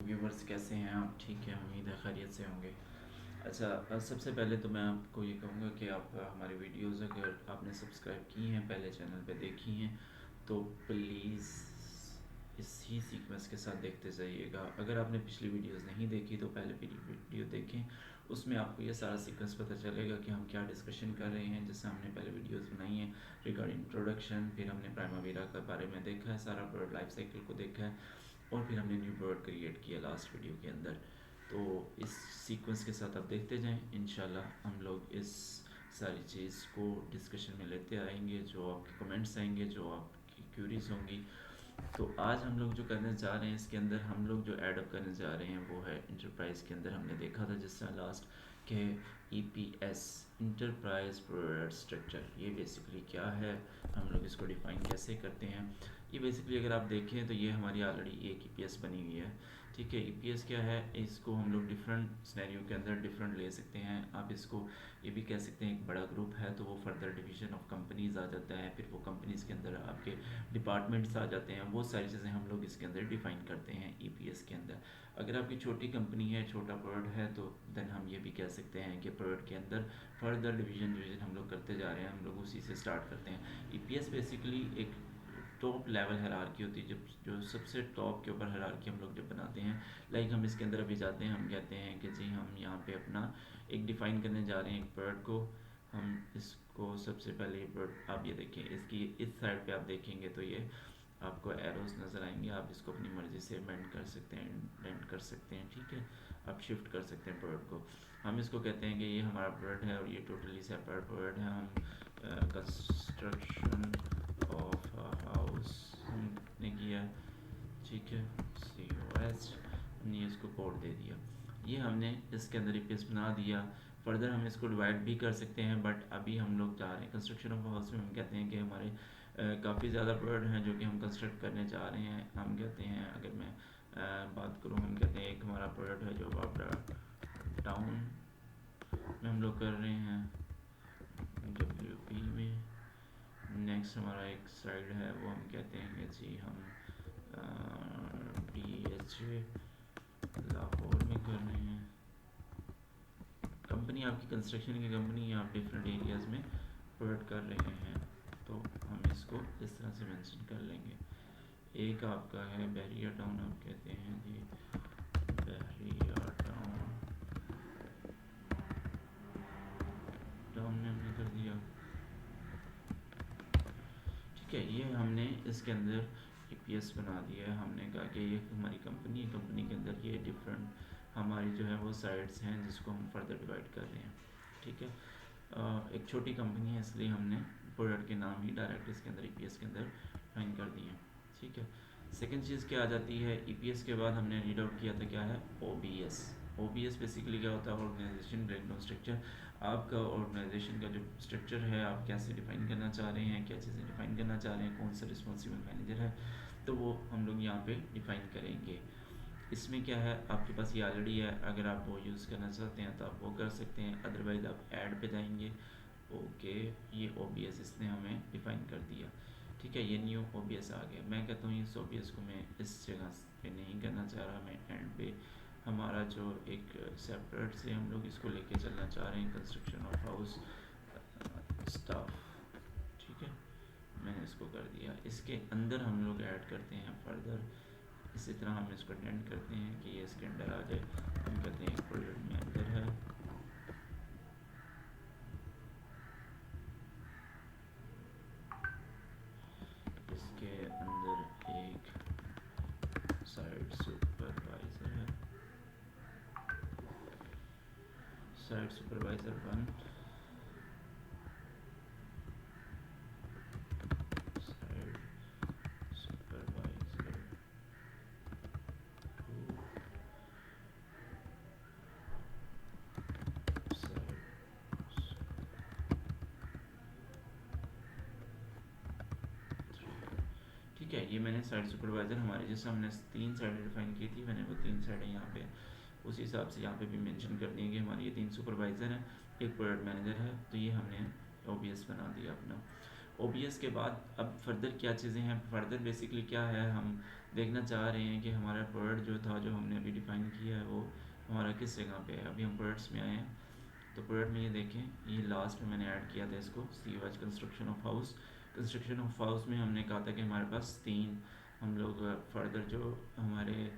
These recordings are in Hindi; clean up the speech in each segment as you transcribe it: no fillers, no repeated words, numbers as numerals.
व्यूवर्स कैसे हैं आप? ठीक है, उम्मीद है खैरियत से होंगे। अच्छा, सबसे पहले तो मैं आपको ये कहूँगा कि आप हमारी वीडियोस अगर आपने सब्सक्राइब की हैं, पहले चैनल पे देखी हैं, तो प्लीज़ इसी सीक्वेंस के साथ देखते जाइएगा। अगर आपने पिछली वीडियोस नहीं देखी तो पहले वीडियो देखें, उसमें आपको ये सारा सीक्वेंस पता चलेगा कि हम क्या डिस्कशन कर रहे हैं। जैसे हमने पहले वीडियोस बनाई हैं रिगार्डिंग प्रोडक्शन, फिर हमने प्राइमावेरा के बारे में देखा है, सारा प्रोडक्ट लाइफ साइकिल को देखा है, और फिर हमने न्यू प्रोडक्ट क्रिएट किया लास्ट वीडियो के अंदर। तो इस सीक्वेंस के साथ आप देखते जाएं, इंशाल्लाह हम लोग इस सारी चीज़ को डिस्कशन में लेते आएंगे। जो आपके कमेंट्स आएंगे, जो आपकी क्यूरीज होंगी, तो आज हम लोग जो करने जा रहे हैं इसके अंदर हम लोग जो ऐडअप करने जा रहे हैं वो है इंटरप्राइज के अंदर। हमने देखा था जिस तरह लास्ट के EPS, इंटरप्राइज प्रोडक्ट स्ट्रक्चर, ये बेसिकली क्या है, हम लोग इसको डिफ़ाइन कैसे करते हैं। ये बेसिकली अगर आप देखें तो ये हमारी ऑलरेडी एक EPS बनी हुई है। ठीक है, EPS क्या है, इसको हम लोग डिफरेंट सिनेरियो के अंदर डिफरेंट ले सकते हैं। आप इसको ये भी कह सकते हैं एक बड़ा ग्रुप है तो वो फर्दर डिवीज़न ऑफ कंपनीज़ आ जाता है, फिर वो कंपनीज़ के अंदर आपके डिपार्टमेंट्स आ जाते हैं। वो सारी चीज़ें हम लोग इसके अंदर डिफ़ाइन करते हैं EPS के अंदर। अगर आपकी छोटी कंपनी है, छोटा प्रोडक्ट है, तो देन हम ये भी कह सकते हैं कि प्रोडक्ट के अंदर फर्दर डिवीज़न हम लोग करते जा रहे हैं, हम लोग उसी से स्टार्ट करते हैं। EPS बेसिकली एक टॉप लेवल हायरार्की होती है, जब जो सबसे टॉप के ऊपर हायरार्की हम लोग जब बनाते हैं। लाइक हम इसके अंदर अभी जाते हैं, हम कहते हैं कि जी हम यहाँ पे अपना एक डिफ़ाइन करने जा रहे हैं एक प्रोडक्ट को। हम इसको सबसे पहले प्रोडक्ट, आप ये देखें इसकी इस साइड पे आप देखेंगे तो ये आपको एरोस नज़र आएंगे। आप इसको अपनी मर्ज़ी से बेंड कर सकते हैं, बेंड कर सकते हैं, ठीक है। आप शिफ्ट कर सकते हैं प्रोडक्ट को। हम इसको कहते हैं कि ये हमारा प्रोडक्ट है और ये टोटली सेपरेट प्रोडक्ट है। हम कंस्ट्रक्शन ऑफ हाउस हमने किया, ठीक है, COS, हमने इसको कोड दे दिया। ये हमने इसके अंदर EPS बना दिया। फर्दर हम इसको डिवाइड भी कर सकते हैं, बट अभी हम लोग जा रहे हैं कंस्ट्रक्शन ऑफ हाउस में। हम कहते हैं कि हमारे काफ़ी ज़्यादा प्रोडक्ट हैं जो कि हम कंस्ट्रक्ट करने जा रहे हैं। हम कहते हैं, अगर मैं बात करूँ, हम कहते हैं एक हमारा प्रोडक्ट है जो बाबरा टाउन में हम लोग कर रहे हैं, WP में। नेक्स्ट हमारा एक साइड है वो हम कहते हैं कि जी हम DHA लाहौर में कर रहे हैं। कंपनी आपकी कंस्ट्रक्शन की कंपनी, आप डिफरेंट एरियाज़ में प्रोडक्ट कर रहे हैं, तो हम इसको इस तरह से मेंशन कर लेंगे। एक आपका है बहरिया टाउन, आप कहते हैं जी बहरिया टाउन में हमने कर दिया, ठीक है। ये हमने इसके अंदर EPS बना दिया है। हमने कहा कि ये हमारी कंपनी है, कंपनी के अंदर ये डिफरेंट हमारी जो है वो साइड्स हैं जिसको हम फर्दर डिवाइड कर रहे हैं, ठीक है। एक छोटी कंपनी है इसलिए हमने प्रोडक्ट के नाम ही डायरेक्ट इसके अंदर EPS के अंदर फाइन कर दिए, ठीक है। सेकंड चीज़ क्या आ जाती है, EPS के बाद हमने रीड आउट किया था क्या है, OBS बेसिकली क्या होता है, ऑर्गेनाइजेशन ब्रेकडाउन स्ट्रक्चर। आपका ऑर्गेनाइजेशन का जो स्ट्रक्चर है, आप कैसे डिफ़ाइन करना चाह रहे हैं, क्या चीज़ें डिफ़ाइन करना चाह रहे हैं, कौन सा रिस्पॉन्सिबल मैनेजर है, तो वो हम लोग यहाँ पे डिफ़ाइन करेंगे। इसमें क्या है, आपके पास ये ऑलरेडी है, अगर आप वो यूज़ करना चाहते हैं तो आप वो कर सकते हैं, अदरवाइज़ आप ऐड पे जाएंगे। ओके, ये OBS इसने हमें डिफ़ाइन कर दिया, ठीक है। ये न्यू OBS आ गया। मैं कहता हूँ इस OBS को मैं इस जगह पे नहीं करना चाह रहा, मैं एंड पे हमारा जो एक सेपरेट से हम लोग इसको लेके चलना चाह रहे हैं, कंस्ट्रक्शन ऑफ हाउस स्टाफ, ठीक है। मैंने इसको कर दिया। इसके अंदर हम लोग ऐड करते हैं फर्दर, इसी तरह हम इसको टेंड करते हैं कि ये इसके अंदर आ जाए। हम कहते हैं प्रोडक्ट में अंदर है, इसके अंदर एक साइड सुपरवाइज़र है, side supervisor 1, side supervisor 2, side, ठीक है। ये मैंने साइड सुपरवाइज़र हमारे जैसे हमने 3 साइडें डिफाइन की थी, मैंने वो 3 साइडें यहाँ पे उस हिसाब से यहाँ पे भी मेंशन कर दी है कि हमारी ये 3 सुपरवाइज़र हैं, एक प्रोडक्ट मैनेजर है, तो ये हमने OBS बना दिया अपना। OBS के बाद अब फर्दर क्या चीज़ें हैं, फर्दर बेसिकली क्या है, हम देखना चाह रहे हैं कि हमारा प्रोडक्ट जो था, जो हमने अभी डिफ़ाइन किया है, वो हमारा किस जगह पे है। अभी हम प्रोडक्ट्स में आए हैं, तो प्रोडक्ट में ये देखें, ये लास्ट में मैंने ऐड किया था इसको, COH construction of house. Construction of house में हमने कहा था कि हमारे पास 3 हम लोग फर्दर जो हमारे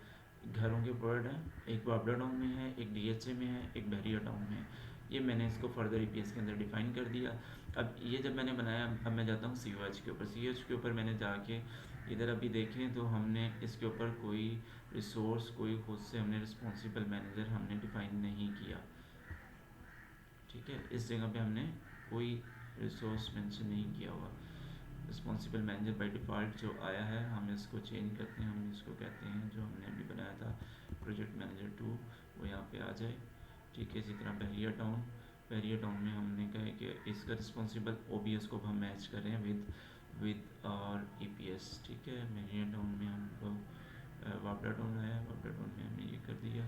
घरों के प्रोडक्ट हैं, एक वापडा टाउन में है, एक DHA में है, एक बहरिया टाउन में है। ये मैंने इसको फर्दर EPS के अंदर डिफ़ाइन कर दिया। अब ये जब मैंने बनाया, अब मैं जाता हूँ COH के ऊपर। COH के ऊपर मैंने जाके इधर अभी देखें तो हमने इसके ऊपर कोई रिसोर्स, कोई खुद से हमने रिस्पॉन्सिबल मैनेजर हमने डिफ़ाइन नहीं किया। ठीक है, इस जगह पे हमने कोई रिसोर्स मेंशन नहीं किया हुआ। रिस्पॉन्सिबल मैनेजर बाय डिफ़ॉल्ट जो आया है, हम इसको चेंज करते हैं, हम इसको कहते हैं जो हमने अभी बनाया था प्रोजेक्ट मैनेजर 2, वो यहाँ पे आ जाए। ठीक है, इसी तरह बहरिया टाउन में हमने कहा कि इसका रिस्पॉन्सिबल OBS को हम मैच करें विद और EPS। ठीक है, बहरिया टाउन में हम लोग वापडा टाउन आया, वापडा टाउन में हमने ये कर दिया।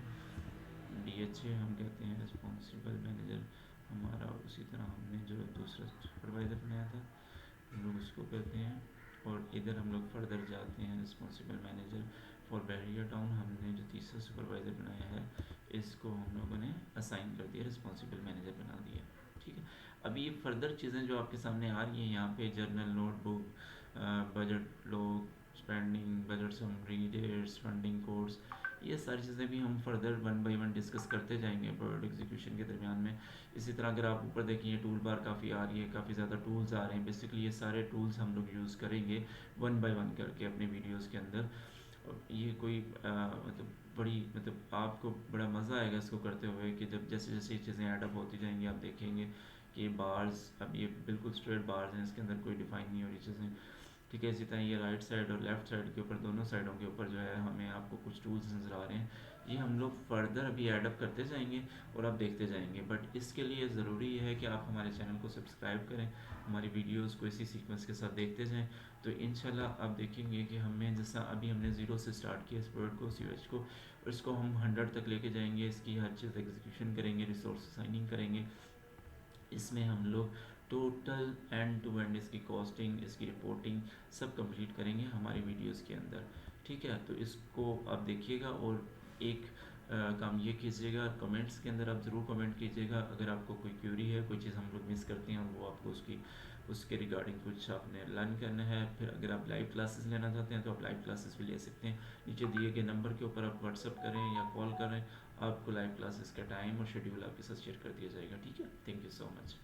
DHA हम कहते हैं रिस्पॉन्सिबल मैनेजर हमारा, उसी तरह हमने जो दूसरा सुपरवाइज़र बनाया था हम लोग उसको कहते हैं। और इधर हम लोग फर्दर जाते हैं, responsible manager for Bahria town, हमने जो तीसरा सुपरवाइज़र बनाया है इसको हम लोगों ने असाइन कर दिया, रिस्पॉन्सिबल मैनेजर बना दिया। ठीक है, अभी ये फर्दर चीज़ें जो आपके सामने आ रही हैं यहाँ पे, journal notebook, budget log, spending, budget summary, dates, funding codes, ये सारी चीज़ें भी हम फर्दर 1 बाय 1 डिस्कस करते जाएंगे प्रोडक्ट एग्जीक्यूशन के दरमियान में। इसी तरह अगर आप ऊपर देखिए, टूल बार काफ़ी आ रही है, काफ़ी ज़्यादा टूल्स आ रहे हैं। बेसिकली ये सारे टूल्स हम लोग यूज़ करेंगे 1 बाय 1 करके अपने वीडियोस के अंदर। और ये कोई मतलब बड़ी, मतलब आपको बड़ा मज़ा आएगा इसको करते हुए कि जब जैसे जैसे ये चीज़ें ऐडअप होती जाएंगी, आप देखेंगे कि बार्स, अब ये बिल्कुल स्ट्रेट बार्स हैं, इसके अंदर कोई डिफ़ाइन नहीं हो रही चीज़ें। ठीक है, इसी तरह ये राइट साइड और लेफ़्ट साइड के ऊपर, दोनों साइडों के ऊपर जो है हमें आपको कुछ टूल्स नज़र आ रहे हैं। ये हम लोग फर्दर अभी ऐडअप करते जाएंगे और आप देखते जाएंगे। बट इसके लिए ज़रूरी है कि आप हमारे चैनल को सब्सक्राइब करें, हमारी वीडियोस को इसी सीक्वेंस के साथ देखते जाएं। तो इंशाल्लाह आप देखेंगे कि हमें, जैसा अभी हमने 0 से स्टार्ट किया इस प्रोडक्ट को, COH को, और इसको हम 100 तक लेके जाएंगे। इसकी हर चीज़ एग्जीक्यूशन करेंगे, रिसोर्स असाइनिंग करेंगे। इसमें हम लोग टोटल एंड टू एंड इसकी कॉस्टिंग, इसकी रिपोर्टिंग सब कंप्लीट करेंगे हमारी वीडियोस के अंदर। ठीक है, तो इसको आप देखिएगा। और एक काम ये कीजिएगा, कमेंट्स के अंदर आप ज़रूर कमेंट कीजिएगा अगर आपको कोई क्यूरी है, कोई चीज़ हम लोग मिस करते हैं और वो आपको उसके रिगार्डिंग कुछ आपने लर्न करना है। फिर अगर आप लाइव क्लासेस लेना चाहते हैं तो आप लाइव क्लासेस भी ले सकते हैं। नीचे दिए गए नंबर के ऊपर आप व्हाट्सअप करें या कॉल करें, आपको लाइव क्लासेस का टाइम और शेड्यूल आपके साथ शेयर कर दिया जाएगा। ठीक है, थैंक यू सो मच।